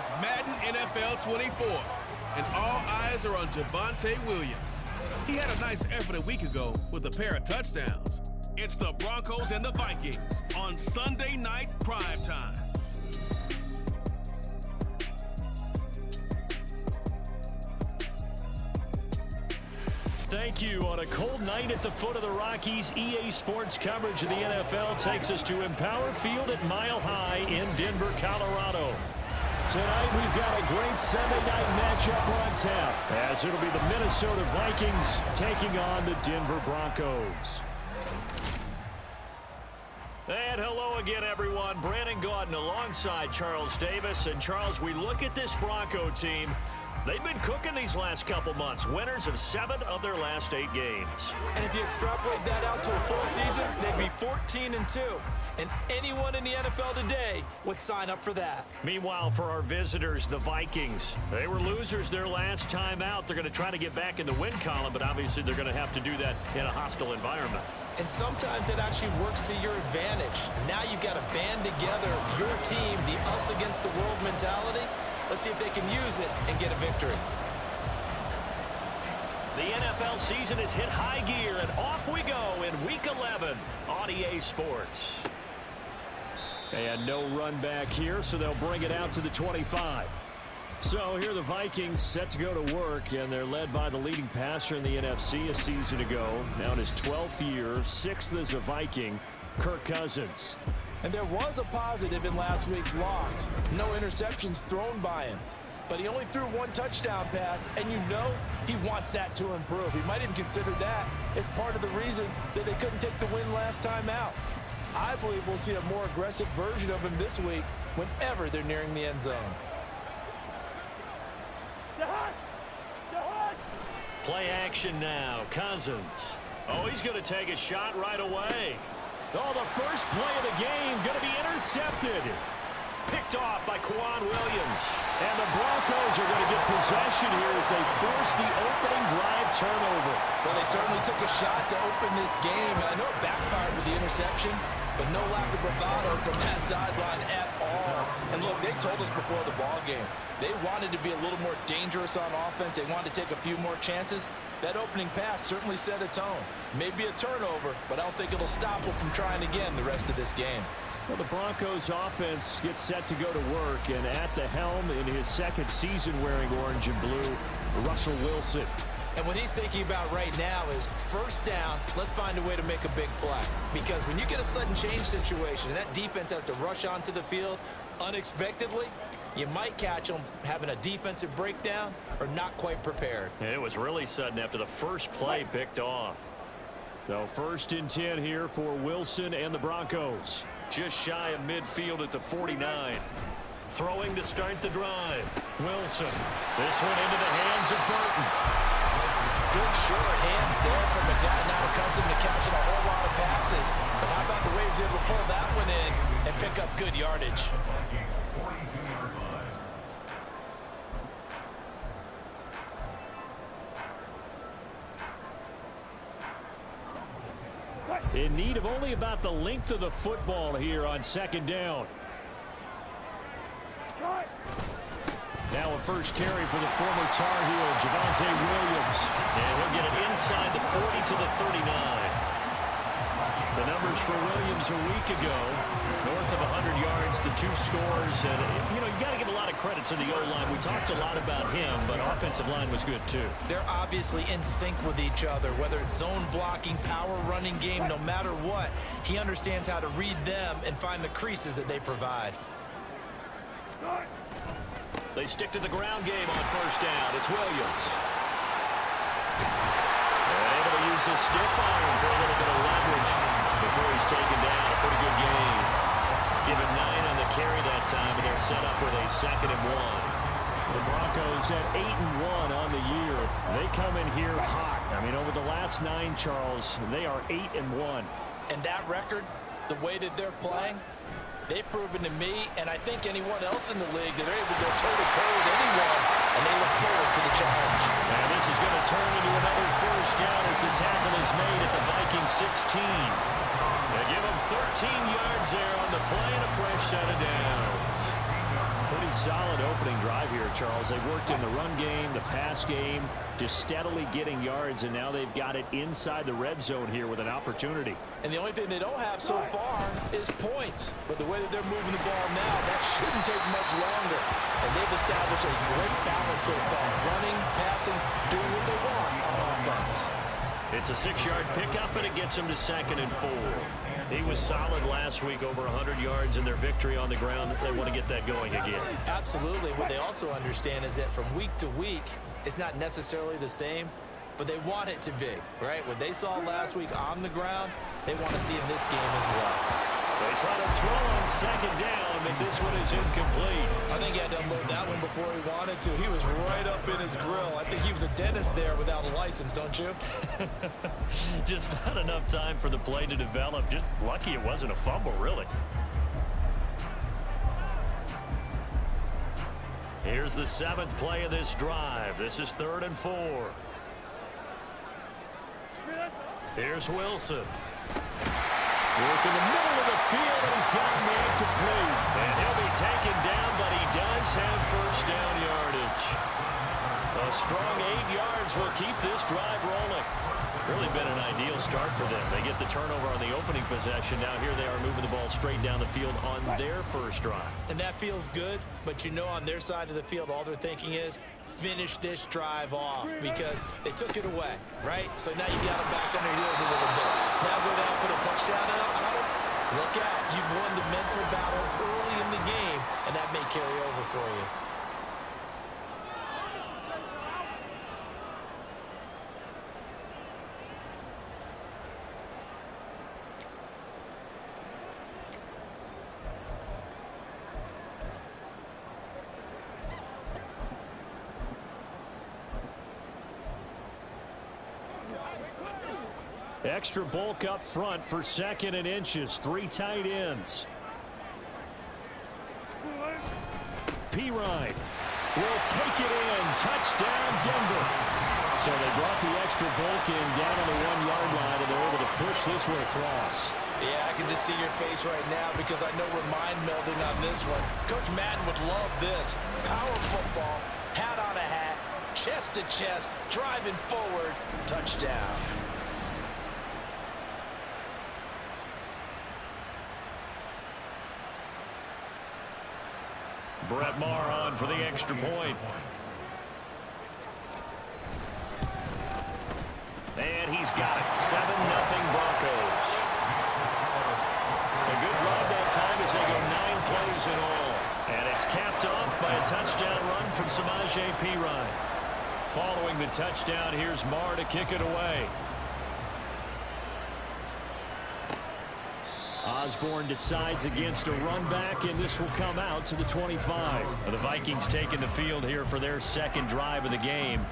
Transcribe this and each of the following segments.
It's Madden NFL 24, and all eyes are on Javonte Williams. He had a nice effort a week ago with a pair of touchdowns. It's the Broncos and the Vikings on Sunday night primetime. Thank you. On a cold night at the foot of the Rockies, EA Sports coverage of the NFL takes us to Empower Field at Mile High in Denver, Colorado. Tonight, we've got a great Sunday night matchup on tap, as it'll be the Minnesota Vikings taking on the Denver Broncos. And hello again, everyone. Brandon Gaudin alongside Charles Davis. And Charles, we look at this Bronco team. They've been cooking these last couple months. Winners of 7 of their last 8 games. And if you extrapolate that out to a full season, they'd be 14-2. And anyone in the NFL today would sign up for that. Meanwhile, for our visitors, the Vikings, they were losers their last time out. They're going to try to get back in the win column, but obviously they're going to have to do that in a hostile environment. And sometimes it actually works to your advantage. Now you've got to band together your team, the us against the world mentality. Let's see if they can use it and get a victory. The NFL season has hit high gear, and off we go in Week 11 on EA Sports. And no run back here, so they'll bring it out to the 25. So here are the Vikings set to go to work, and they're led by the leading passer in the NFC a season ago. Now in his 12th year, 6th as a Viking, Kirk Cousins. And there was a positive in last week's loss. No interceptions thrown by him. But he only threw 1 touchdown pass, and you know he wants that to improve. He might even consider that as part of the reason that they couldn't take the win last time out. I believe we'll see a more aggressive version of him this week whenever they're nearing the end zone. Play action now. Cousins. Oh, he's going to take a shot right away. Oh, the first play of the game going to be intercepted. Picked off by Quan Williams. And the Broncos are going to get possession here as they force the opening drive turnover. Well, they certainly took a shot to open this game, and I know it backfired with the interception, but no lack of bravado from that sideline at all. And look, they told us before the ball game, they wanted to be a little more dangerous on offense. They wanted to take a few more chances. That opening pass certainly set a tone. Maybe a turnover, but I don't think it'll stop them from trying again the rest of this game. Well, the Broncos offense gets set to go to work, and at the helm in his 2nd season wearing orange and blue, Russell Wilson. And what he's thinking about right now is first down, let's find a way to make a big play. Because when you get a sudden change situation and that defense has to rush onto the field unexpectedly, you might catch them having a defensive breakdown or not quite prepared. And it was really sudden after the first play picked off. So 1st and 10 here for Wilson and the Broncos. Just shy of midfield at the 49. Throwing to start the drive. Wilson. This one into the hands of Burton. Good short hands there from a guy not accustomed to catching a whole lot of passes. But how about the way he's able to pull that one in and pick up good yardage? In need of only about the length of the football here on 2nd down. Now a first carry for the former Tar Heel, Javonte Williams. And he'll get it inside the 40 to the 39. The numbers for Williams a week ago, north of 100 yards, the 2 scores. And, you know, you got to give a lot of credit to the O-line. We talked a lot about him, but offensive line was good too. They're obviously in sync with each other, whether it's zone blocking, power running game, no matter what. He understands how to read them and find the creases that they provide. They stick to the ground game on first down. It's Williams. And able to use his stiff arm for a little bit of leverage before he's taken down. A pretty good game. Give him 9 on the carry that time, and they're set up with a 2nd and 1. The Broncos at 8-1 on the year. They come in here hot. I mean, over the last 9, Charles, they are 8-1. And that record, the way that they're playing, they've proven to me, and I think anyone else in the league, that they're able to go toe-to-toe with anyone, and they look forward to the challenge. And this is going to turn into another first down as the tackle is made at the Viking 16. They give him 13 yards there on the play and a fresh set of downs. Pretty solid opening drive here, Charles. They've worked in the run game, the pass game, just steadily getting yards, and now they've got it inside the red zone here with an opportunity. And the only thing they don't have so far is points. But the way that they're moving the ball now, that shouldn't take much longer. And they've established a great balance so far. Running, passing, doing what they want on offense. It's a 6-yard pickup, and it gets them to 2nd and 4. He was solid last week, over 100 yards in their victory on the ground. They want to get that going again. Absolutely. What they also understand is that from week to week, it's not necessarily the same, but they want it to be, right? What they saw last week on the ground, they want to see in this game as well. They try to throw on 2nd down, but this one is incomplete. I think he had to unload that one before he wanted to. He was right up in his grill. I think he was a dentist there without a license, don't you? Just not enough time for the play to develop. Just lucky it wasn't a fumble, really. Here's the 7th play of this drive. This is 3rd and 4. Here's Wilson. Work in the middle of the field, and he's got man complete. And he'll be taken down, but he does have first down yardage. A strong 8 yards will keep this drive rolling. Really been an ideal start for them. They get the turnover on the opening possession. Now here they are moving the ball straight down the field on their first drive. And that feels good, but you know on their side of the field, all they're thinking is finish this drive off because they took it away, right? So now you got them back on their heels a little bit. Now go down, put a touchdown on them. Look out. You've won the mental battle early in the game, and that may carry over for you. Extra bulk up front for 2nd and inches. 3 tight ends. Pirine will take it in. Touchdown, Denver. So they brought the extra bulk in down on the 1-yard line, and they're able to push this one across. Yeah, I can just see your face right now because I know we're mind melding on this one. Coach Madden would love this. Power football, hat on a hat, chest to chest, driving forward, touchdown. Brett Maher on for the extra point. And he's got it. 7-0 Broncos. A good drive that time as they go 9 plays in all. And it's capped off by a touchdown run from Samaje Perine. Following the touchdown, here's Maher to kick it away. Osborne decides against a run back, and this will come out to the 25. The Vikings taking the field here for their 2nd drive of the game.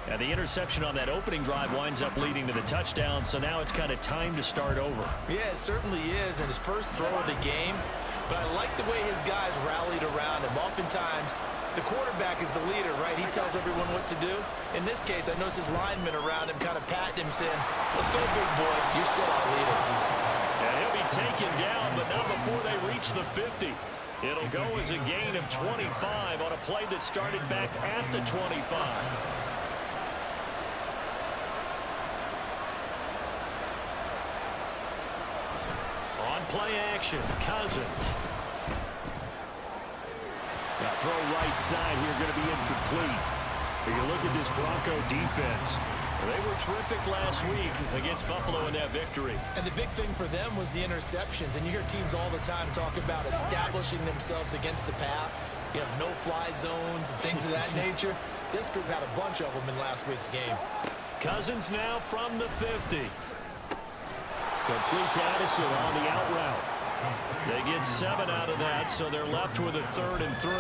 And the interception on that opening drive winds up leading to the touchdown, so now it's kind of time to start over. Yeah, it certainly is, and his first throw of the game. But I like the way his guys rallied around him. Oftentimes, the quarterback is the leader, right? He tells everyone what to do. In this case, I noticed his linemen around him kind of patting him, saying, let's go, big boy. You're still our leader. And he'll be taken down, but not before they reach the 50. It'll go as a gain of 25 on a play that started back at the 25. On play action, Cousins. That throw right side here going to be incomplete. But you look at this Bronco defense. They were terrific last week against Buffalo in that victory. And the big thing for them was the interceptions. And you hear teams all the time talk about establishing themselves against the pass. You know, no-fly zones and things of that nature. This group had a bunch of them in last week's game. Cousins now from the 50. Complete to Addison on the out route. They get 7 out of that, so they're left with a 3rd and 3.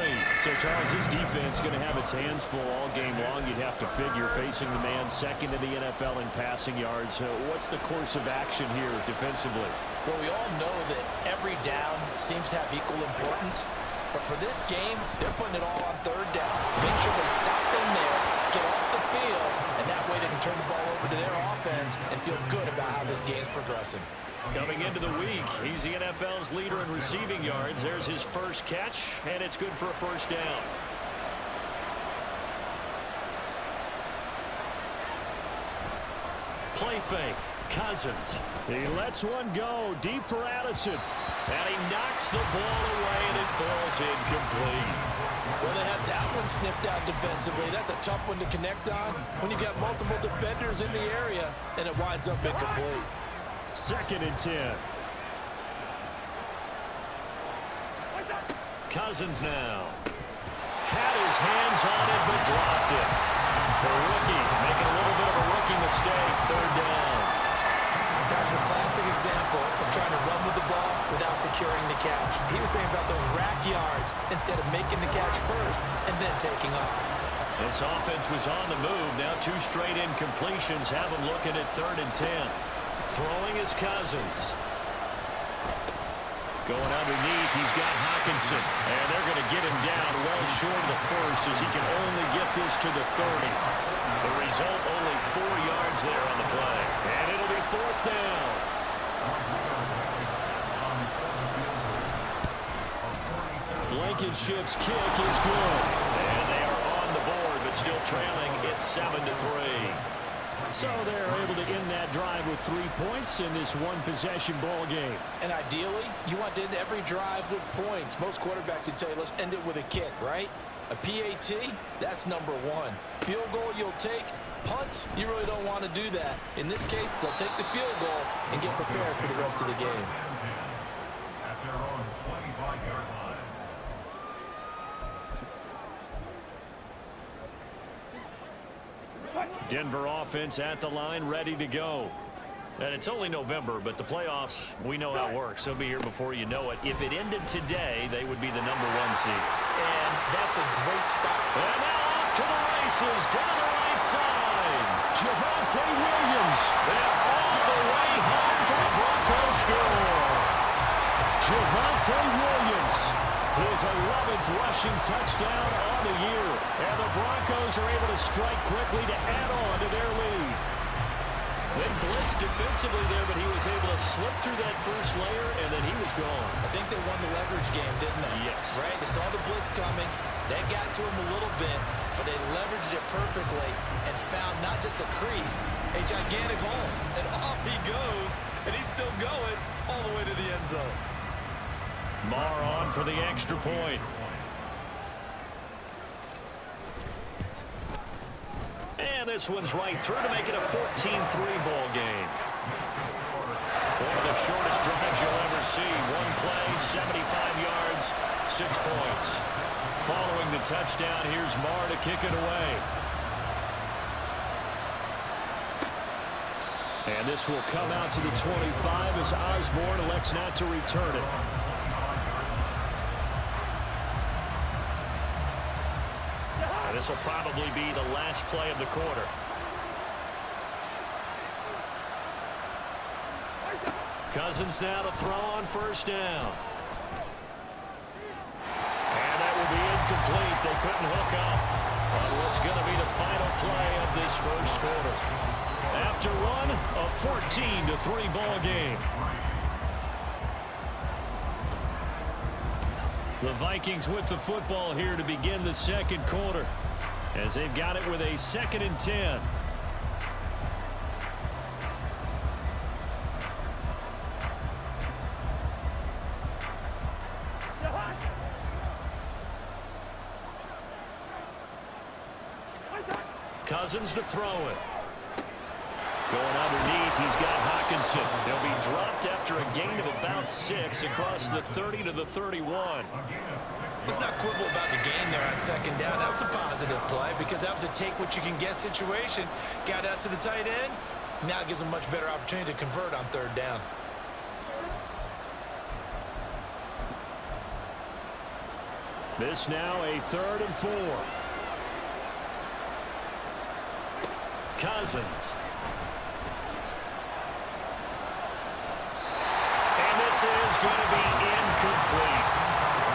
So, Charles, this defense is going to have its hands full all game long. You'd have to figure facing the man 2nd in the NFL in passing yards. What's the course of action here defensively? Well, we all know that every down seems to have equal importance. But for this game, they're putting it all on 3rd down. Make sure they stop them there, get off the field, and that way they can turn the ball over to their offense wins and feel good about how this game's progressing. Coming into the week, he's the NFL's leader in receiving yards. There's his first catch, and it's good for a first down. Play fake. Cousins. He lets one go deep for Addison. And he knocks the ball away, and it falls incomplete. Well, they had that one snipped out defensively. That's a tough one to connect on when you've got multiple defenders in the area, and it winds up incomplete. 2nd and 10. Cousins now. Had his hands on it, but dropped it. The rookie making a little bit of a rookie mistake. 3rd down. That was a classic example of trying to run with the ball without securing the catch. He was thinking about those rack yards instead of making the catch first and then taking off. This offense was on the move. Now 2 straight incompletions have him looking at 3rd and 10. Throwing is Cousins. Going underneath, he's got Hockenson. And they're going to get him down well short of the first as he can only get this to the 30. The result, only 4 yards there on the play. And it'll be 4th down. Blankenship's kick is good. And they are on the board, but still trailing. It's 7-3. So they're able to end that drive with 3 points in this one-possession ball game. And ideally, you want to end every drive with points. Most quarterbacks would tell you, let's end it with a kick, right? A PAT, that's number 1. Field goal you'll take. Punts, you really don't want to do that. In this case, they'll take the field goal and get prepared for the rest of the game. Denver offense at the line, ready to go. And it's only November, but the playoffs, we know how it works. They'll be here before you know it. If it ended today, they would be the number 1 seed. And that's a great spot. And now off to the races, down the right side. Javonte Williams. And all the way home for the Broncos score. Javonte Williams. His 11th rushing touchdown on the year. And the Broncos are able to strike quickly to add on to their lead. They blitzed defensively there, but he was able to slip through that first layer, and then he was gone. I think they won the leverage game, didn't they? Yes. Right? They saw the blitz coming. That got to him a little bit, but they leveraged it perfectly and found not just a crease, a gigantic hole. And off he goes, and he's still going all the way to the end zone. Marr on for the extra point. And this one's right through to make it a 14-3 ball game. One of the shortest drives you'll ever see. One play, 75 yards, 6 points. Following the touchdown, here's Marr to kick it away. And this will come out to the 25 as Osborne elects not to return it. And this will probably be the last play of the quarter. Cousins now to throw on 1st down. And that will be incomplete. They couldn't hook up on what's going to be the final play of this first quarter. After one, a 14-3 ball game. The Vikings with the football here to begin the second quarter, as they've got it with a 2nd and 10. Cousins to throw it. Going underneath, he's got Hockenson. He'll be dropped after a gain of about 6 across the 30 to the 31. Let's not quibble about the gain there on 2nd down. That was a positive play because that was a take-what-you-can-get situation. Got out to the tight end. Now it gives them much better opportunity to convert on 3rd down. This now a 3rd and 4. Cousins. Is going to be incomplete.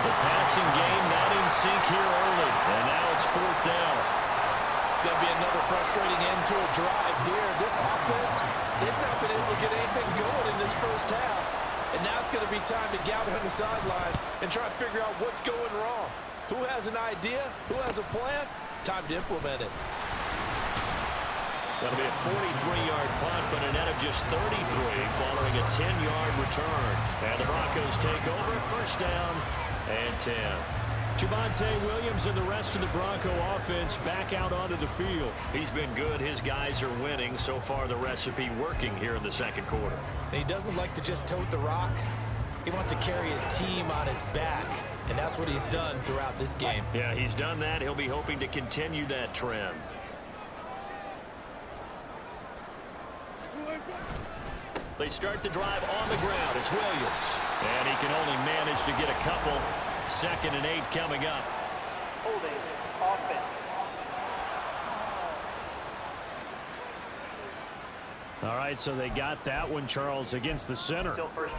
The passing game not in sync here early, and now it's 4th down. It's going to be another frustrating end to a drive here. This offense, they've not been able to get anything going in this first half. And now it's going to be time to gather on the sidelines and try to figure out what's going wrong. Who has an idea? Who has a plan? Time to implement it. That'll be a 43-yard punt, but a net of just 33 following a 10-yard return. And the Broncos take over, first down and 10. Javonte Williams and the rest of the Bronco offense back out onto the field. He's been good. His guys are winning. So far, the recipe working here in the second quarter. And he doesn't like to just tote the rock. He wants to carry his team on his back, and that's what he's done throughout this game. Yeah, he's done that. He'll be hoping to continue that trend. They start the drive on the ground. It's Williams. And he can only manage to get a couple. 2nd and 8 coming up. Holding offense. All right, so they got that one, Charles, against the center.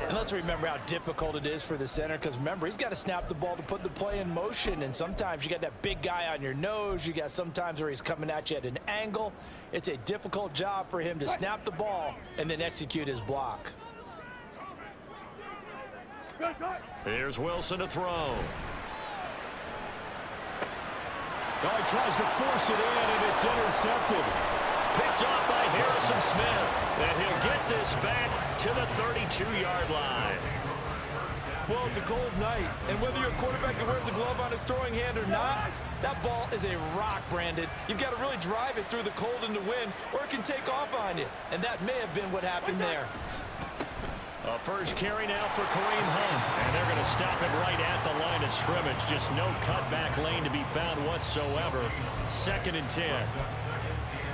And let's remember how difficult it is for the center, because remember, he's got to snap the ball to put the play in motion, and sometimes you got that big guy on your nose. You got sometimes where he's coming at you at an angle. It's a difficult job for him to snap the ball and then execute his block. Here's Wilson to throw. Oh, he tries to force it in, and it's intercepted. Picked off by Harrison Smith. And he'll get this back to the 32-yard line. Well, it's a cold night, and whether you're a quarterback that wears a glove on his throwing hand or not, that ball is a rock, Brandon. You've got to really drive it through the cold and the wind, or it can take off on you. And that may have been what happened there. A first carry now for Kareem Hunt. And they're going to stop it right at the line of scrimmage. Just no cutback lane to be found whatsoever. 2nd and 10.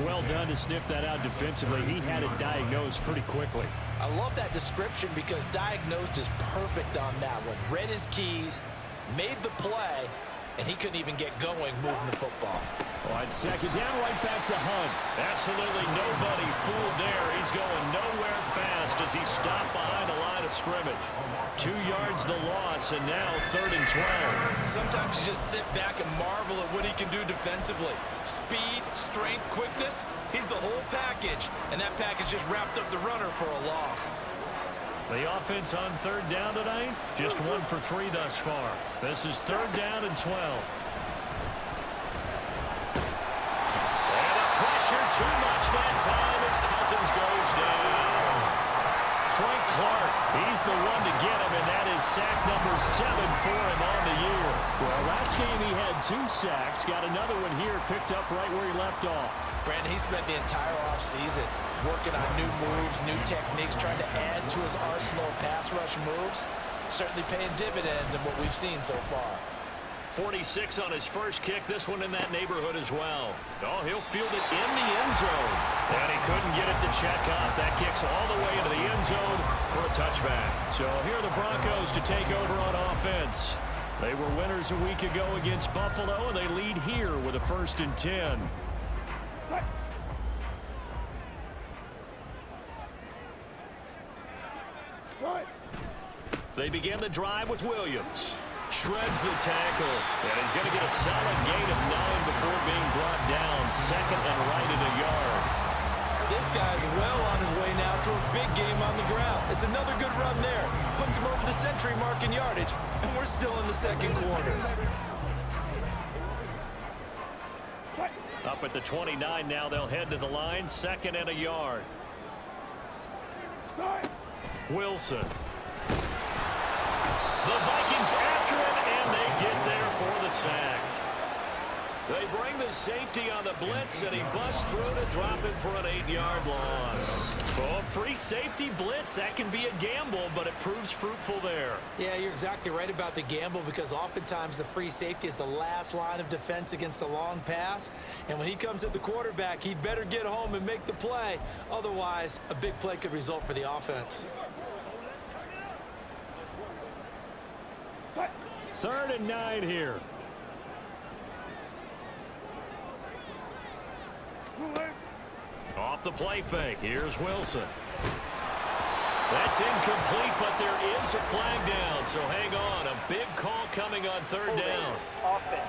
Well done to sniff that out defensively. He had it diagnosed pretty quickly. I love that description because diagnosed is perfect on that one. Read his keys, made the play, and he couldn't even get going moving the football. On 2nd down, right back to Hunt. Absolutely nobody fooled there. He's going nowhere fast as he stopped behind the line of scrimmage. 2 yards the loss, and now 3rd and 12. Sometimes you just sit back and marvel at what he can do defensively. Speed, strength, quickness, he's the whole package. And that package just wrapped up the runner for a loss. The offense on 3rd down tonight, just 1 for 3 thus far. This is 3rd down and 12. Too much that time as Cousins goes down. Frank Clark, he's the one to get him, and that is sack number 7 for him on the year. Well, last game he had 2 sacks. Got another one here, picked up right where he left off. Brandon, he spent the entire offseason working on new moves, new techniques, trying to add to his arsenal of pass rush moves. Certainly paying dividends in what we've seen so far. 46 on his first kick. This one in that neighborhood as well. Oh, he'll field it in the end zone. And he couldn't get it to check up. That kicks all the way into the end zone for a touchback. So here are the Broncos to take over on offense. They were winners a week ago against Buffalo, and they lead here with a 1st and 10. They begin the drive with Williams. Shreds the tackle, and he's going to get a solid gain of 9 before being brought down. 2nd and right at a yard. This guy's well on his way now to a big game on the ground. It's another good run there. Puts him over the century mark in yardage, and we're still in the 2nd quarter. Up at the 29 now, they'll head to the line. 2nd and a yard. Wilson. The Vikings after him, and they get there for the sack. They bring the safety on the blitz, and he busts through to drop him for an 8-yard loss. Oh, free safety blitz, that can be a gamble, but it proves fruitful there. Yeah, you're exactly right about the gamble, because oftentimes the free safety is the last line of defense against a long pass. And when he comes at the quarterback, he'd better get home and make the play. Otherwise, a big play could result for the offense. 3rd and 9 here. Off the play fake. Here's Wilson. That's incomplete, but there is a flag down, so hang on. A big call coming on 3rd down. Offense.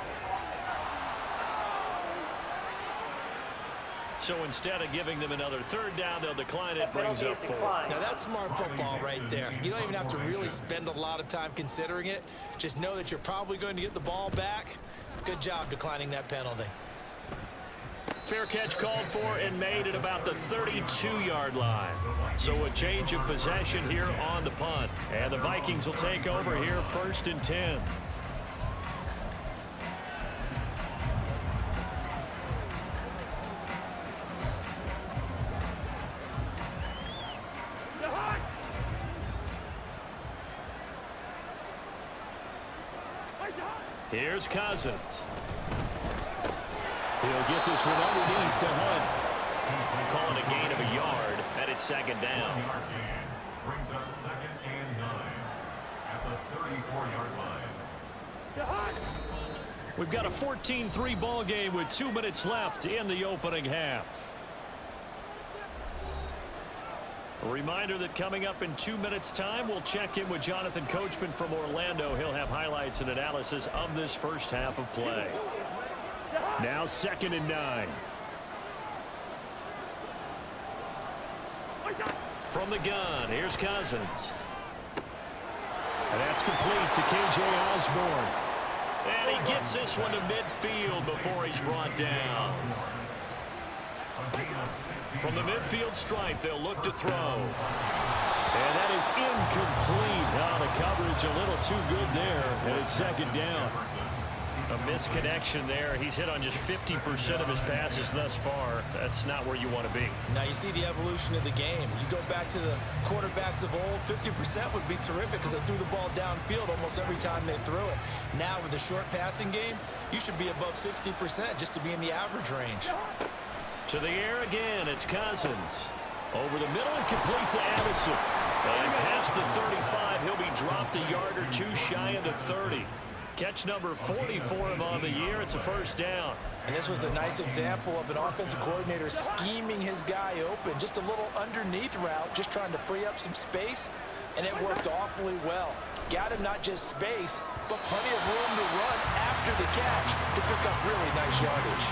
So instead of giving them another third down, they'll decline it. Brings up 4. Now, that's smart football right there. You don't even have to really spend a lot of time considering it. Just know that you're probably going to get the ball back. Good job declining that penalty. Fair catch called for and made at about the 32-yard line. So a change of possession here on the punt. And the Vikings will take over here 1st and 10. Here's Cousins. He'll get this one underneath to Hunt. Calling a gain of a yard, and it's 2nd down. Brings up 2nd and 9 at the 34-yard line. We've got a 14-3 ball game with 2 minutes left in the opening half. A reminder that coming up in 2 minutes' time, we'll check in with Jonathan Coachman from Orlando. He'll have highlights and analysis of this first half of play. Now 2nd and 9. From the gun, here's Cousins. And that's complete to K.J. Osborne. And he gets this one to midfield before he's brought down. From the midfield stripe, they'll look to throw. And that is incomplete. Oh, the coverage a little too good there, and it's 2nd down. A misconnection there. He's hit on just 50% of his passes thus far. That's not where you want to be. Now you see the evolution of the game. You go back to the quarterbacks of old, 50% would be terrific because they threw the ball downfield almost every time they threw it. Now with the short passing game, you should be above 60% just to be in the average range. To the air again, it's Cousins. Over the middle and complete to Addison. And past the 35, he'll be dropped a yard or two shy of the 30. Catch number 40 for him on the year. It's a 1st down. And this was a nice example of an offensive coordinator scheming his guy open. Just a little underneath route, just trying to free up some space, and it worked awfully well. Got him not just space, but plenty of room to run after the catch to pick up really nice yardage.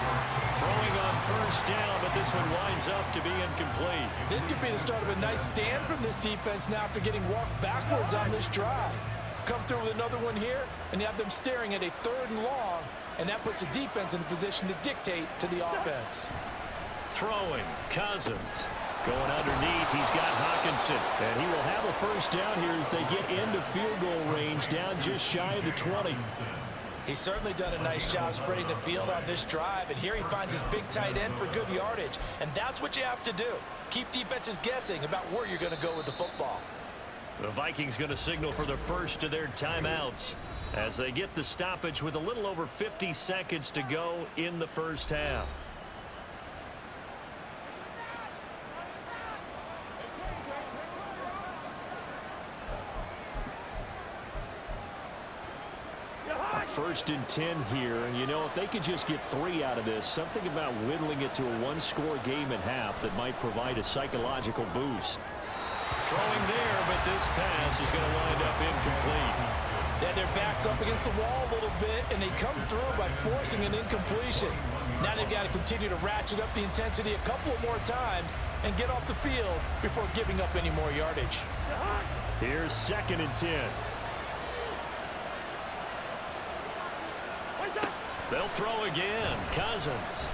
Throwing on 1st down, but this one winds up to be incomplete. This could be the start of a nice stand from this defense now after getting walked backwards on this drive. Come through with another one here, and you have them staring at a 3rd and long, and that puts the defense in a position to dictate to the offense. Throwing, Cousins. Going underneath, he's got Hawkinson. And he will have a 1st down here as they get into field goal range, down just shy of the 20. He's certainly done a nice job spreading the field on this drive, and here he finds his big tight end for good yardage. And that's what you have to do. Keep defenses guessing about where you're going to go with the football. The Vikings going to signal for the first of their timeouts as they get the stoppage with a little over 50 seconds to go in the first half. A 1st and 10 here, and you know, if they could just get 3 out of this, something about whittling it to a 1-score game at half that might provide a psychological boost. Throwing there, but this pass is going to wind up incomplete. Yeah, their back's up against the wall a little bit, and they come through by forcing an incompletion. Now they've got to continue to ratchet up the intensity a couple more times and get off the field before giving up any more yardage. Here's 2nd and 10. They'll throw again. Cousins.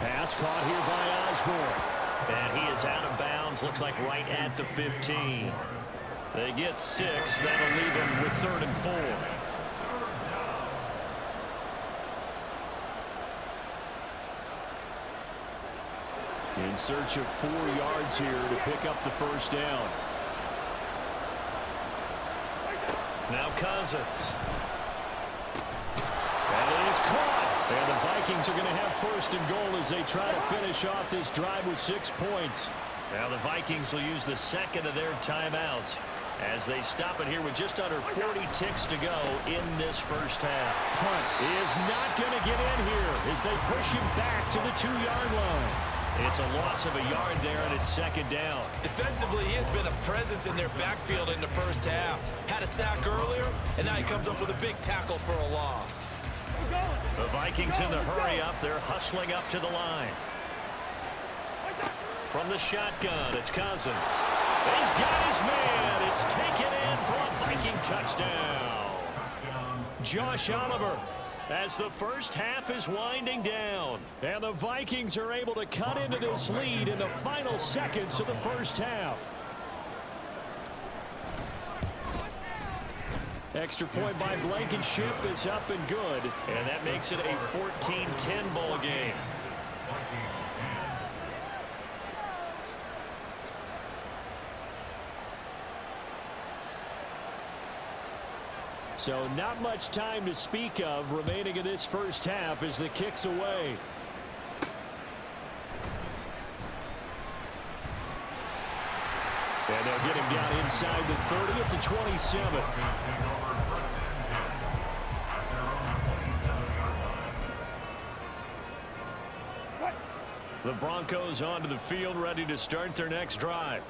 Pass caught here by Osborne. And he is out of bounds. Looks like right at the 15. They get 6. That'll leave them with 3rd and 4. In search of 4 yards here to pick up the 1st down. Now Cousins. And it is caught. And the Vikings are going to have 1st and goal as they try to finish off this drive with 6 points. Now the Vikings will use the 2nd of their timeouts as they stop it here with just under 40 ticks to go in this first half. Hunt is not going to get in here as they push him back to the 2-yard line. It's a loss of a yard there, and it's 2nd down. Defensively, he has been a presence in their backfield in the first half. Had a sack earlier, and now he comes up with a big tackle for a loss. The Vikings in the hurry up. They're hustling up to the line. From the shotgun, it's Cousins. He's got his man. It's taken in for a Viking touchdown. Josh Oliver, as the first half is winding down. And the Vikings are able to cut into this lead in the final seconds of the first half. Extra point by Blankenship is up and good. And that makes it a 14-10 ball game. So not much time to speak of remaining in this first half as the kick's away. And they'll get him down inside the 30 at the 27. The Broncos onto the field ready to start their next drive.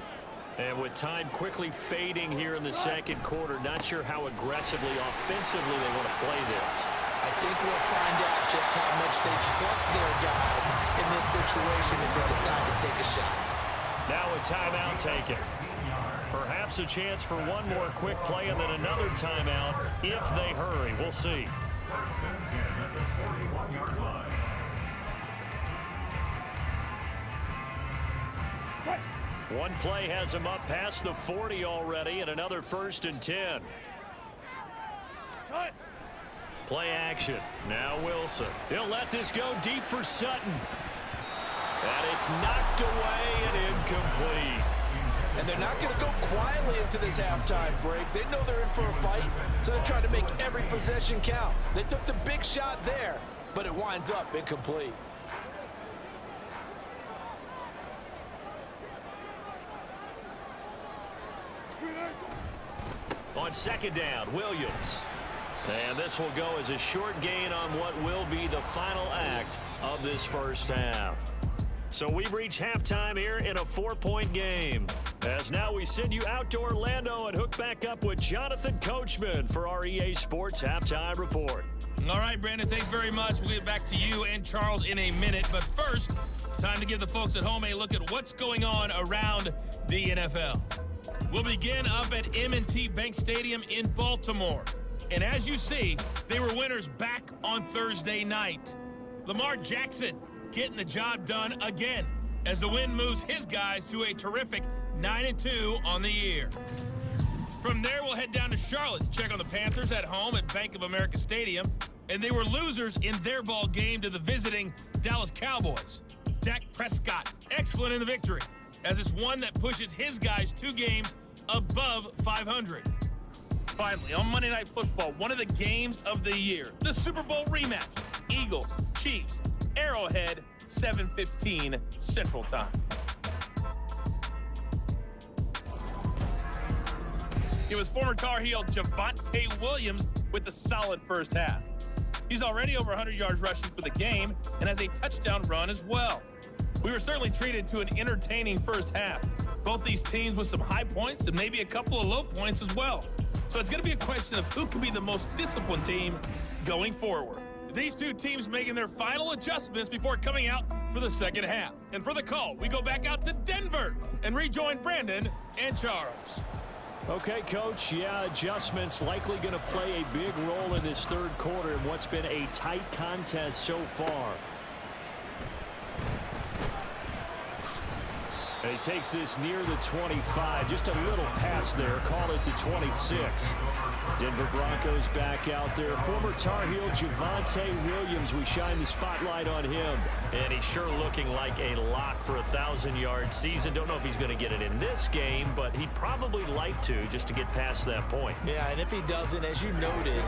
And with time quickly fading here in the second quarter, not sure how aggressively, offensively they want to play this. I think we'll find out just how much they trust their guys in this situation if they decide to take a shot. Now a timeout taken. Perhaps a chance for one more quick play and then another timeout if they hurry. We'll see. First and 10 at the 41-yard line. One play has him up past the 40 already, and another 1st and 10. Play action. Now Wilson. He'll let this go deep for Sutton. And it's knocked away and incomplete. And they're not going to go quietly into this halftime break. They know they're in for a fight, so they're trying to make every possession count. They took the big shot there, but it winds up incomplete. On second down, Williams. And this will go as a short gain on what will be the final act of this first half. So we've reached halftime here in a 4-point game. As now we send you out to Orlando and hook back up with Jonathan Coachman for our EA Sports Halftime Report. All right, Brandon, thanks very much. We'll get back to you and Charles in a minute. But first, time to give the folks at home a look at what's going on around the NFL. We'll begin up at M&T Bank Stadium in Baltimore. And as you see, they were winners back on Thursday night. Lamar Jackson getting the job done again as the win moves his guys to a terrific 9-2 on the year. From there, we'll head down to Charlotte to check on the Panthers at home at Bank of America Stadium. And they were losers in their ball game to the visiting Dallas Cowboys. Dak Prescott, excellent in the victory, as it's one that pushes his guys 2 games above 500. Finally, on Monday Night Football, one of the games of the year, the Super Bowl rematch, Eagles, Chiefs, Arrowhead, 7:15 Central Time. It was former Tar Heel Javonte Williams with the solid first half. He's already over 100 yards rushing for the game and has a touchdown run as well. We were certainly treated to an entertaining first half. Both these teams with some high points and maybe a couple of low points as well. So it's going to be a question of who can be the most disciplined team going forward. These two teams making their final adjustments before coming out for the second half. And for the call, we go back out to Denver and rejoin Brandon and Charles. Okay, Coach. Yeah, adjustments likely going to play a big role in this third quarter in what's been a tight contest so far. And he takes this near the 25. Just a little pass there. Call it the 26. Denver Broncos back out there. Former Tar Heel Javonte Williams. We shine the spotlight on him. And he's sure looking like a lock for a 1,000-yard season. Don't know if he's going to get it in this game, but he'd probably like to just to get past that point. Yeah, and if he doesn't, as you noted,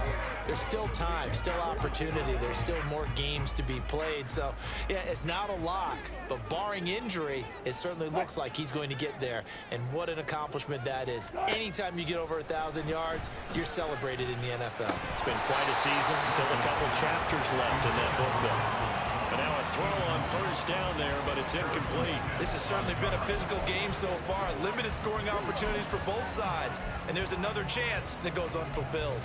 there's still time, still opportunity. There's still more games to be played. So, yeah, it's not a lock, but barring injury, it certainly looks like he's going to get there. And what an accomplishment that is. Anytime you get over 1,000 yards, you're celebrated in the NFL. It's been quite a season. Still a couple chapters left in that book, though. But now a throw on first down there, but it's incomplete. This has certainly been a physical game so far. Limited scoring opportunities for both sides. And there's another chance that goes unfulfilled.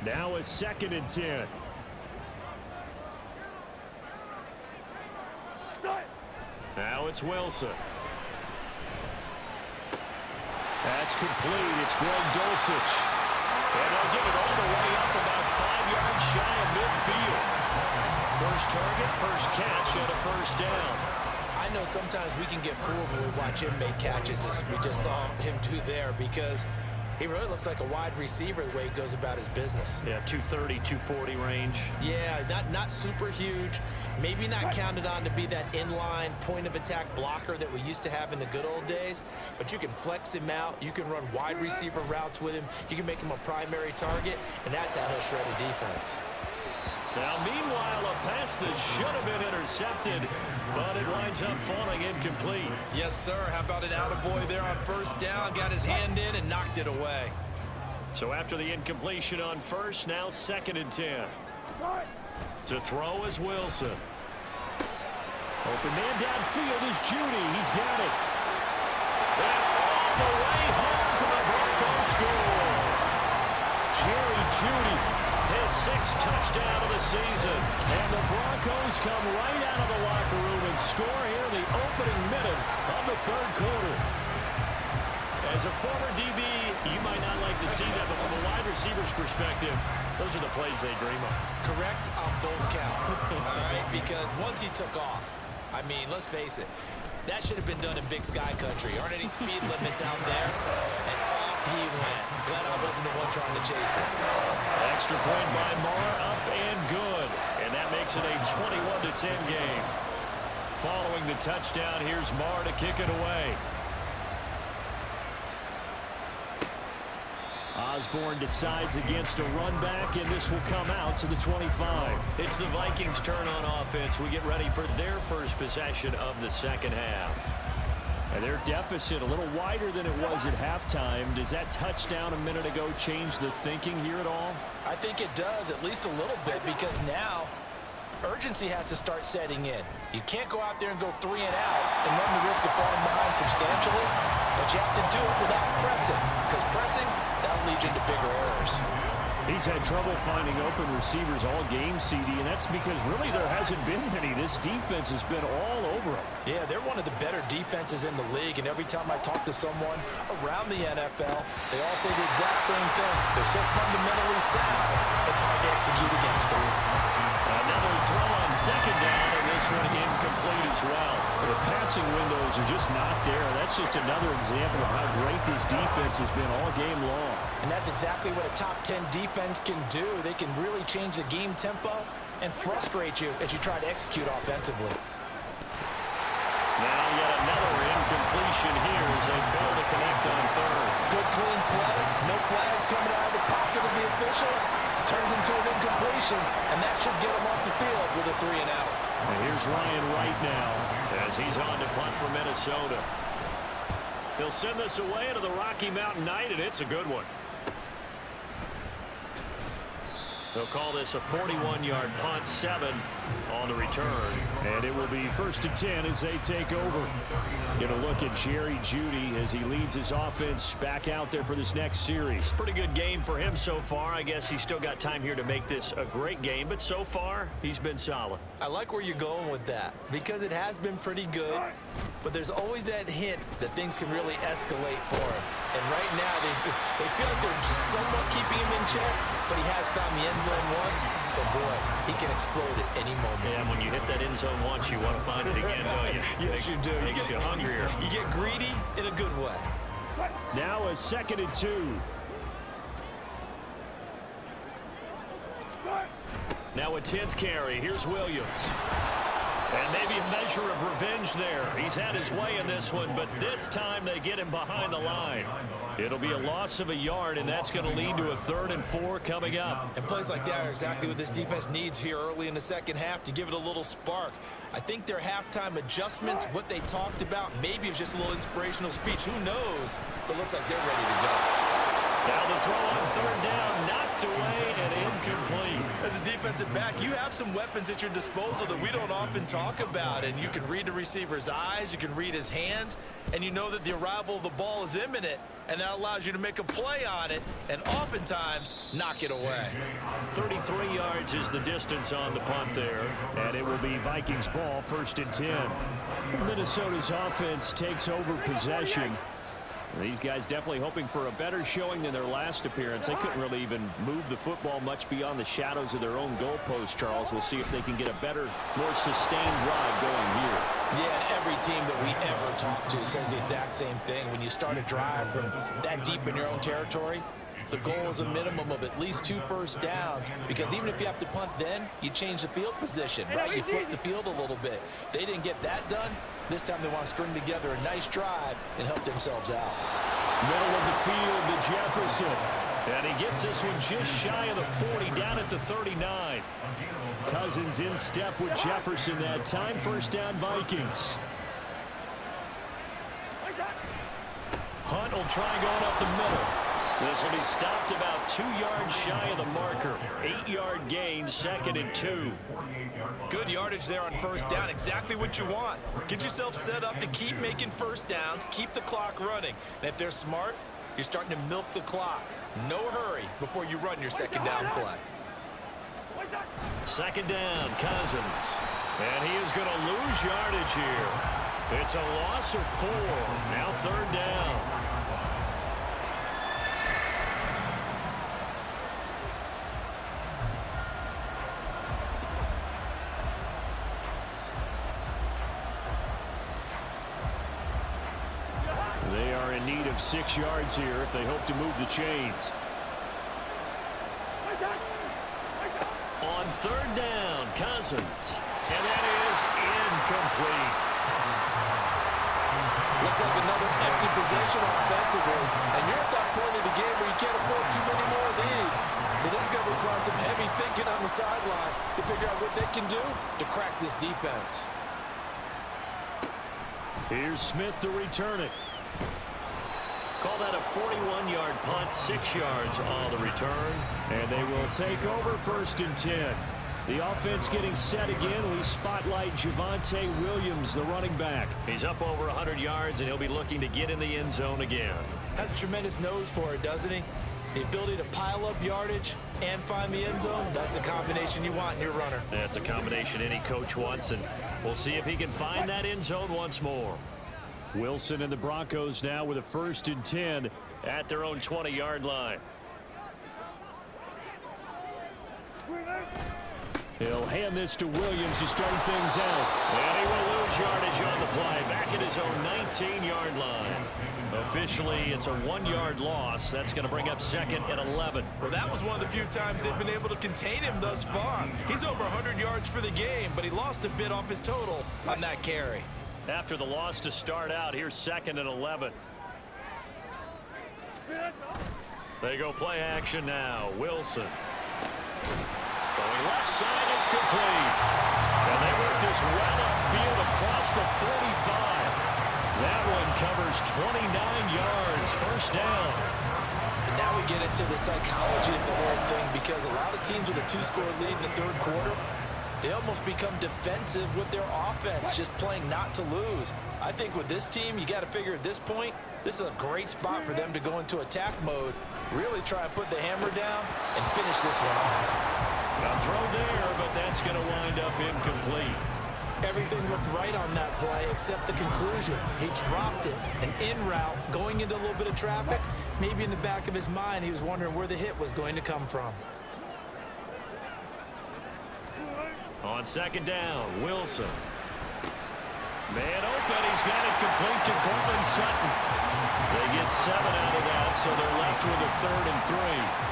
Now a 2nd and 10. Now it's Wilson. That's complete. It's Greg Dulcich. And they'll get it all the way up about 5 yards shy of midfield. First target, first catch, and a first down. I know sometimes we can get fooled when we watch him make catches, as we just saw him do there, because he really looks like a wide receiver the way he goes about his business. Yeah, 230, 240 range. Yeah, not super huge. Maybe not counted on to be that inline point-of-attack blocker that we used to have in the good old days, but you can flex him out. You can run wide receiver routes with him. You can make him a primary target, and that's how he'll shred a defense. Now, meanwhile, a pass that should have been intercepted, but it winds up falling incomplete. Yes, sir. How about an attaboy there on first down? Got his hand in and knocked it away. So after the incompletion on first, now 2nd and 10. To throw is Wilson. Open man downfield is Judy. He's got it. And all the way home for the Broncos score. Jerry Judy, his 6th touchdown of the season. And the Broncos come right out of the locker room and score here in the opening minute of the 3rd quarter. As a former DB, you might not like to see that, but from a wide receiver's perspective, those are the plays they dream of. Correct on both counts, all right? Because once he took off, I mean, let's face it, that should have been done in Big Sky Country. Aren't any speed limits out there? And off he went. Glad I wasn't the one trying to chase it. Extra point by Marr, up and good. And that makes it a 21-10 game. Following the touchdown, here's Marr to kick it away. Osborne decides against a run back, and this will come out to the 25. It's the Vikings' turn on offense. We get ready for their first possession of the 2nd half. And their deficit a little wider than it was at halftime. Does that touchdown a minute ago change the thinking here at all? I think it does, at least a little bit, because now urgency has to start setting in. You can't go out there and go 3 and out and run the risk of falling behind substantially, but you have to do it without pressing, because pressing, that'll lead you into bigger errors. He's had trouble finding open receivers all game, CD, and that's because really there hasn't been many. This defense has been all over him. Yeah, they're one of the better defenses in the league, and every time I talk to someone around the NFL, they all say the exact same thing. They're so fundamentally sound, it's hard to execute against them. Another throw on 2nd down, and this one incomplete as well. The passing windows are just not there. That's just another example of how great this defense has been all game long. And that's exactly what a top 10 defense can do. They can really change the game tempo and frustrate you as you try to execute offensively. Now yet another incompletion here as they fail to connect on 3rd. Good clean play. No flags coming out of the pocket of the officials. Turns into an incompletion, and that should get him off the field with a 3 and out. And here's Ryan Wright now as he's on to punt for Minnesota. He'll send this away to the Rocky Mountain Knight, and it's a good one. They'll call this a 41-yard punt, 7 on the return. And it will be 1st and 10 as they take over. Get a look at Jerry Jeudy as he leads his offense back out there for this next series. Pretty good game for him so far. I guess he's still got time here to make this a great game, but so far he's been solid. I like where you're going with that because it has been pretty good, but there's always that hint that things can really escalate for him. And right now they feel like they're somewhat keeping him in check, but he has found the end zone once, but boy, he can explode at any moment. Yeah, when you hit that end zone once, you want to find it again, don't you? Yes, you do. Makes you hungrier. You get greedy in a good way. Now a 2nd and 2. Now a 10th carry. Here's Williams. And maybe a measure of revenge there. He's had his way in this one, but this time they get him behind the line. It'll be a loss of a yard, and that's going to lead to a 3rd and 4 coming up. And plays like that are exactly what this defense needs here early in the 2nd half to give it a little spark. I think their halftime adjustments, what they talked about, maybe it was just a little inspirational speech. Who knows? But looks like they're ready to go. Now the throw on third down, knocked away and incomplete. As a defensive back, you have some weapons at your disposal that we don't often talk about, and you can read the receiver's eyes, you can read his hands, and you know that the arrival of the ball is imminent, and that allows you to make a play on it and oftentimes knock it away. 33 yards is the distance on the punt there, and it will be Vikings ball, 1st and 10. Minnesota's offense takes over possession. These guys definitely hoping for a better showing than their last appearance. They couldn't really even move the football much beyond the shadows of their own goalpost, Charles. We'll see if they can get a better, more sustained drive going here. Yeah, and every team that we ever talk to says the exact same thing. When you start a drive from that deep in your own territory, the goal is a minimum of at least 2 first downs, because even if you have to punt then, you change the field position, right? You flip the field a little bit. They didn't get that done. This time they want to string together a nice drive and help themselves out. Middle of the field to Jefferson. And he gets this one just shy of the 40, down at the 39. Cousins in step with Jefferson that time. 1st down, Vikings. Hunt will try going up the middle. This will be stopped about 2 yards shy of the marker. 8-yard gain, 2nd and 2. Good yardage there on 1st down. Exactly what you want. Get yourself set up to keep making 1st downs, keep the clock running. And if they're smart, you're starting to milk the clock. No hurry before you run your 2nd down play. 2nd down, Cousins. And he is going to lose yardage here. It's a loss of 4. Now 3rd down. They are in need of 6 yards here if they hope to move the chains. On 3rd down, Cousins. And that is incomplete. Looks like another empty possession offensively. And you're at that point in the game where you can't afford too many more of these. So this is going to require some heavy thinking on the sideline to figure out what they can do to crack this defense. Here's Smith to return it. Call that a 41-yard punt, 6 yards on the return. And they will take over 1st and 10. The offense getting set again. We spotlight Javonte Williams, the running back. He's up over 100 yards, and he'll be looking to get in the end zone again. Has a tremendous nose for it, doesn't he? The ability to pile up yardage and find the end zone, that's the combination you want in your runner. That's a combination any coach wants, and we'll see if he can find that end zone once more. Wilson and the Broncos now with a 1st and 10 at their own 20-yard line. He'll hand this to Williams to start things out. And he will lose yardage on the play, back at his own 19-yard line. Officially, it's a 1-yard loss. That's going to bring up 2nd and 11. Well, that was one of the few times they've been able to contain him thus far. He's over 100 yards for the game, but he lost a bit off his total on that carry. After the loss to start out, here's 2nd and 11. They go play action now. Wilson. Throwing left side, it's complete. And they work this well upfield across the 45. That one covers 29 yards, 1st down. And now we get into the psychology of the whole thing, because a lot of teams with a 2-score lead in the 3rd quarter, they almost become defensive with their offense, just playing not to lose. I think with this team, you got to figure at this point, this is a great spot for them to go into attack mode, really try and put the hammer down and finish this one off. A throw there, but that's going to wind up incomplete. Everything looked right on that play except the conclusion. He dropped it, an in route, going into a little bit of traffic. Maybe in the back of his mind, he was wondering where the hit was going to come from. On 2nd down, Wilson. Man open, he's got it complete to Cortland Sutton. They get 7 out of that, so they're left with a 3rd and 3.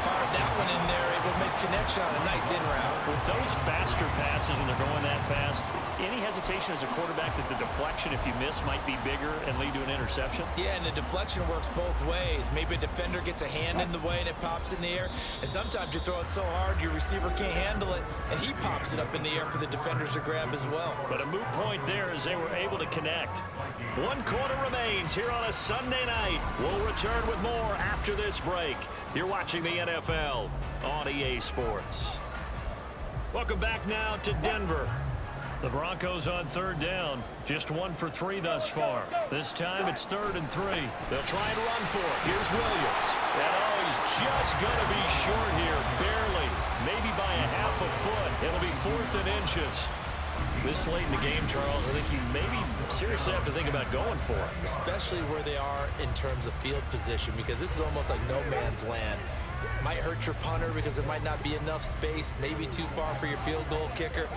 Fired that one in there, able to make connection on a nice in route. With those faster passes and they're going that fast, any hesitation as a quarterback that the deflection, if you miss, might be bigger and lead to an interception? Yeah, and the deflection works both ways. Maybe a defender gets a hand in the way and it pops in the air, and sometimes you throw it so hard your receiver can't handle it, and he pops it up in the air for the defenders to grab as well. But a moot point there as they were able to connect. 1 quarter remains here on a Sunday night. tonight. We'll return with more after this break. You're watching the NFL on EA Sports. Welcome back now to Denver. The Broncos on third down. Just 1 for 3 thus far. This time it's 3rd and 3. They'll try and run for it. Here's Williams. And he's just going to be short here. Barely. Maybe by a half a foot. It'll be 4th and inches. This late in the game, Charles, I think you maybe seriously have to think about going for it. Especially where they are in terms of field position, because this is almost like no man's land. Might hurt your punter because there might not be enough space, maybe too far for your field goal kicker.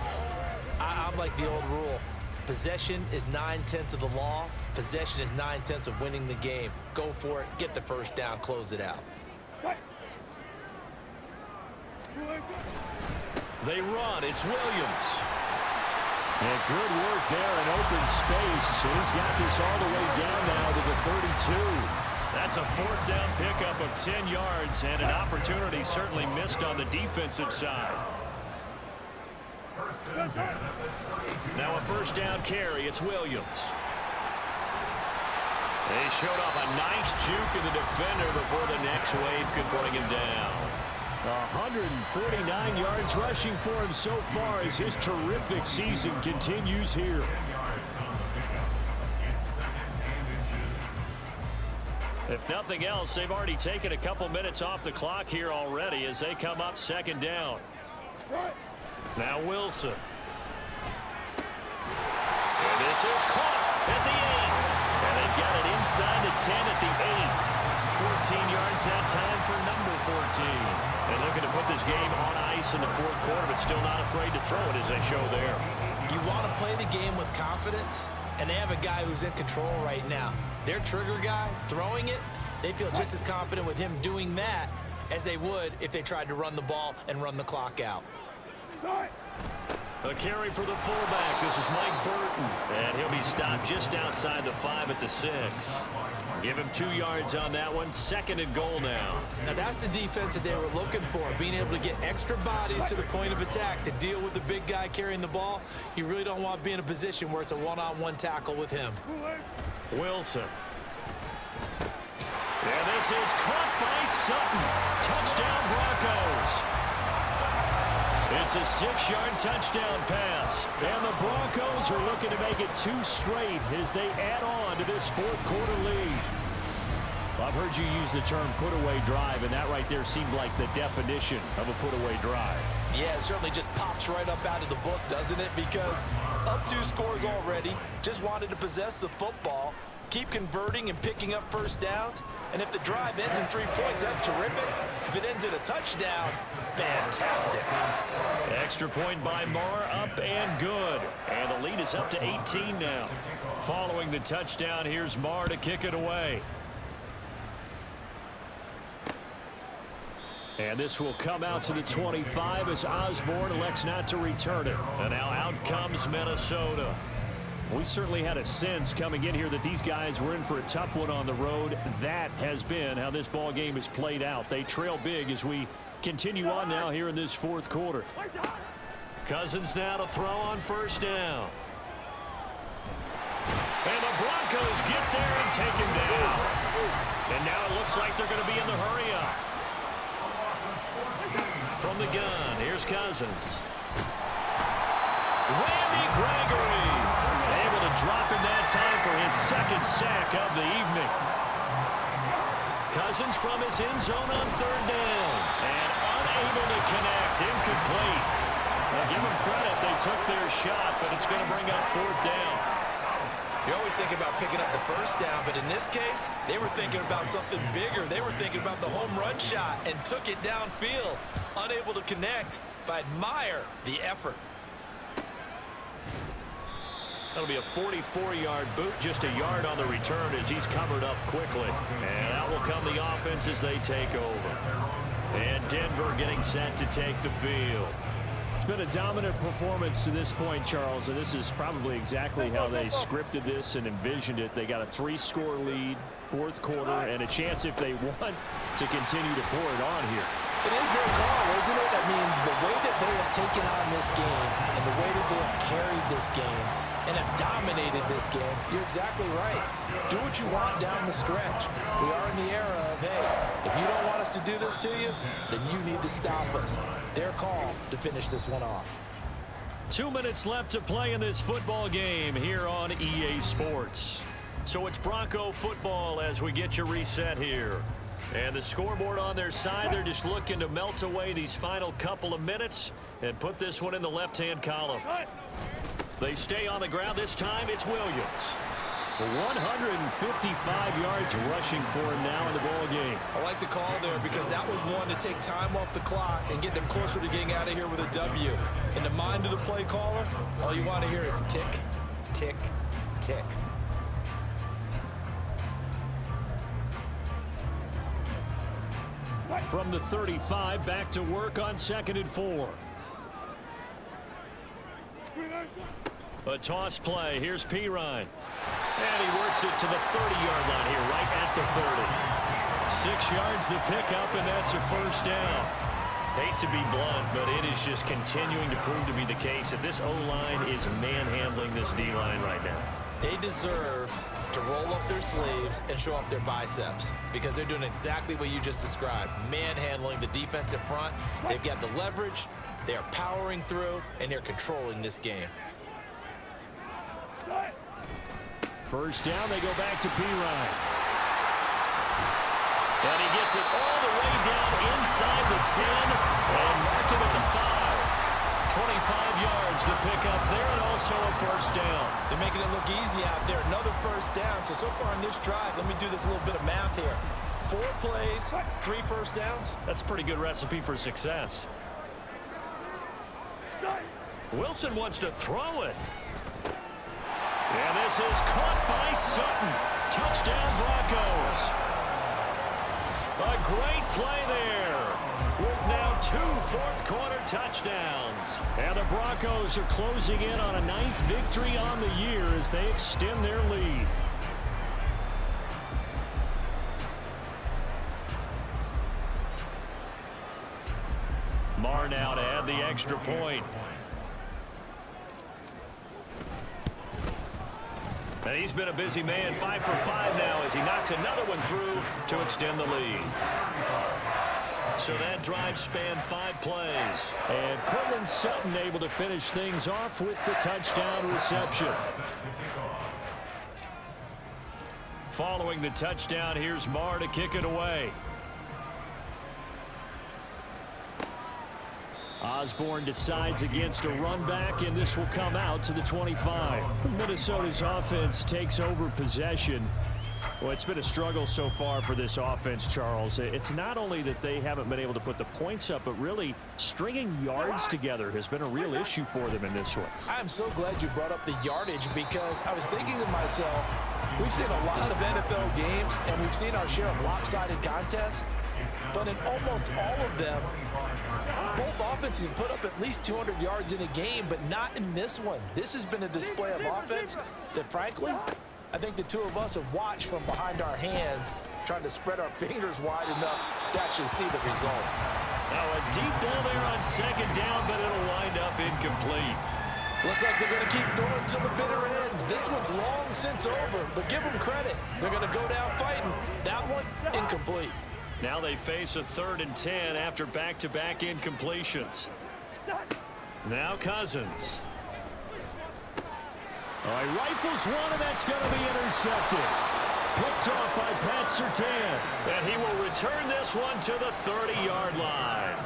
I'm like the old rule. Possession is 9/10 of the law. Possession is 9/10 of winning the game. Go for it, get the first down, close it out. They run. It's Williams. And good work there in open space. He's got this all the way down now to the 32. That's a 4th down pickup of 10 yards and an opportunity certainly missed on the defensive side. Now a 1st down carry. It's Williams. They showed off a nice juke of the defender before the next wave could bring him down. 149 yards rushing for him so far as his terrific season continues here. If nothing else, they've already taken a couple minutes off the clock here already as they come up 2nd down. Now Wilson. And this is caught at the 8. And they've got it inside the 10 at the 8. 14 yards that time for number 14. And looking to put this game on ice in the 4th quarter, but still not afraid to throw it as they show there. You want to play the game with confidence, and they have a guy who's in control right now. Their trigger guy, throwing it, they feel just as confident with him doing that as they would if they tried to run the ball and run the clock out. A carry for the fullback. This is Mike Burton. And he'll be stopped just outside the 5 at the 6. Give him 2 yards on that one. 2nd and goal now. Now that's the defense that they were looking for, being able to get extra bodies to the point of attack to deal with the big guy carrying the ball. You really don't want to be in a position where it's a one-on-one tackle with him. Wilson. And this is caught by Sutton. Touchdown Broncos. It's a 6-yard touchdown pass. And the Broncos are looking to make it 2 straight as they add on to this 4th quarter lead. I've heard you use the term put-away drive, and that right there seemed like the definition of a put-away drive. Yeah, it certainly just pops right up out of the book, doesn't it? Because up 2 scores already, just wanted to possess the football, keep converting and picking up 1st downs. And if the drive ends in 3 points, that's terrific. If it ends in a touchdown, fantastic. Extra point by Marr, up and good. And the lead is up to 18 now. Following the touchdown, here's Marr to kick it away. And this will come out to the 25 as Osborne elects not to return it. And now out comes Minnesota. We certainly had a sense coming in here that these guys were in for a tough one on the road. That has been how this ball game is played out. They trail big as we continue on now here in this 4th quarter. Cousins now to throw on 1st down. And the Broncos get there and take him down. And now it looks like they're going to be in the hurry-up. From the gun, here's Cousins. Randy Gregory able to drop in that time for his 2nd sack of the evening. Cousins from his end zone on 3rd down. And unable to connect, incomplete. Now give them credit, they took their shot, but it's going to bring up 4th down. You're always thinking about picking up the 1st down, but in this case, they were thinking about something bigger. They were thinking about the home run shot and took it downfield. Unable to connect, but admire the effort. That'll be a 44-yard boot, just a yard on the return as he's covered up quickly. And out will come the offense as they take over. And Denver getting set to take the field. It's been a dominant performance to this point, Charles, and this is probably exactly how they scripted this and envisioned it. They got a 3-score lead, 4th quarter, and a chance if they want to continue to pour it on here. It is their call, isn't it? I mean, the way that they have taken on this game and the way that they have carried this game and have dominated this game, you're exactly right. Do what you want down the stretch. We are in the era of, hey, if you don't want us to do this to you, then you need to stop us. Their call to finish this one off. 2 minutes left to play in this football game here on EA Sports. So it's Bronco football as we get you reset here. And the scoreboard on their side, they're just looking to melt away these final couple of minutes and put this one in the left-hand column. They stay on the ground. This time it's Williams. 155 yards rushing for him now in the ball game. I like the call there because that was one to take time off the clock and get them closer to getting out of here with a W. In the mind of the play caller, all you want to hear is tick, tick, tick. From the 35, back to work on 2nd and 4. A toss play. Here's Pirine. And he works it to the 30-yard line here, right at the 30. 6 yards the pickup, and that's a first down. Hate to be blunt, but it is just continuing to prove to be the case that this O-line is manhandling this D-line right now. They deserve to roll up their sleeves and show up their biceps because they're doing exactly what you just described, manhandling the defensive front. They've got the leverage, they're powering through, and they're controlling this game. First down, they go back to Pirine. And he gets it all the way down inside the 10 and mark him at the 5. 25 yards the pickup there, and also a first down. They're making it look easy out there. Another first down. So far on this drive, let me do this little bit of math here. 4 plays, 3 first downs. That's a pretty good recipe for success. Wilson wants to throw it. And this is caught by Sutton. Touchdown, Broncos. A great play there with now 2 fourth-quarter touchdowns. And the Broncos are closing in on a 9th victory on the year as they extend their lead. Marr now to add the extra point. And he's been a busy man, 5 for 5 now as he knocks another one through to extend the lead. So that drive spanned 5 plays. And Cortland Sutton able to finish things off with the touchdown reception. Following the touchdown, here's Marr to kick it away. Osborne decides against a run back, and this will come out to the 25. Minnesota's offense takes over possession. Well, it's been a struggle so far for this offense, Charles. It's not only that they haven't been able to put the points up, but really stringing yards together has been a real issue for them in this one. I'm so glad you brought up the yardage because I was thinking to myself, we've seen a lot of NFL games, and we've seen our share of lopsided contests, but in almost all of them, both offenses put up at least 200 yards in a game, but not in this one. This has been a display of offense that, frankly, I think the two of us have watched from behind our hands, trying to spread our fingers wide enough to actually see the result. Now a deep ball there on 2nd down, but it'll wind up incomplete. Looks like they're going to keep throwing to the bitter end. This one's long since over, but give them credit. They're going to go down fighting. That one, incomplete. Now they face a 3rd and 10 after back-to-back incompletions. Now Cousins. Oh, he rifles one, and that's going to be intercepted. Picked off by Pat Surtain. And he will return this one to the 30-yard line.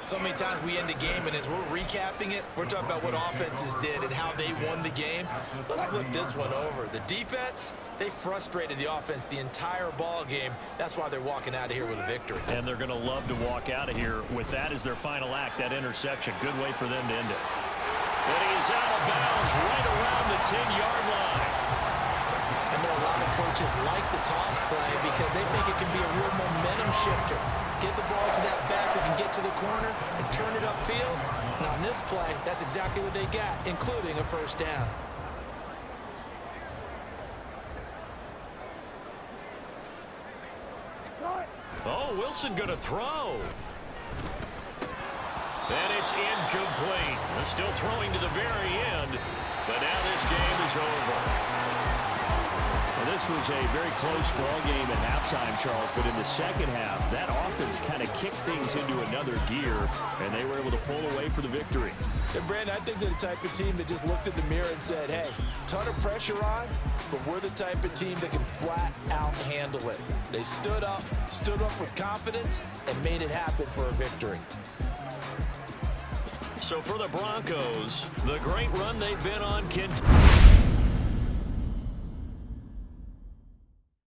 So many times we end the game, and as we're recapping it, we're talking about what offenses did and how they won the game. Let's flip this one over. The defense, they frustrated the offense the entire ball game. That's why they're walking out of here with a victory. And they're going to love to walk out of here with that as their final act, that interception. Good way for them to end it. And he's out of bounds right around the 10-yard line. I know a lot of coaches like the toss play because they think it can be a real momentum shifter. Get the ball to that back who can get to the corner and turn it upfield. And on this play, that's exactly what they got, including a first down. Oh, Wilson going to throw. And it's incomplete. Still throwing to the very end. this game is over. Well, this was a very close ball game at halftime, Charles, but in the second half, that offense kind of kicked things into another gear, and they were able to pull away for the victory. And Brandon, I think they're the type of team that just looked in the mirror and said, hey, ton of pressure on, but we're the type of team that can flat out handle it. They stood up with confidence, and made it happen for a victory. So for the Broncos, the great run they've been on continues.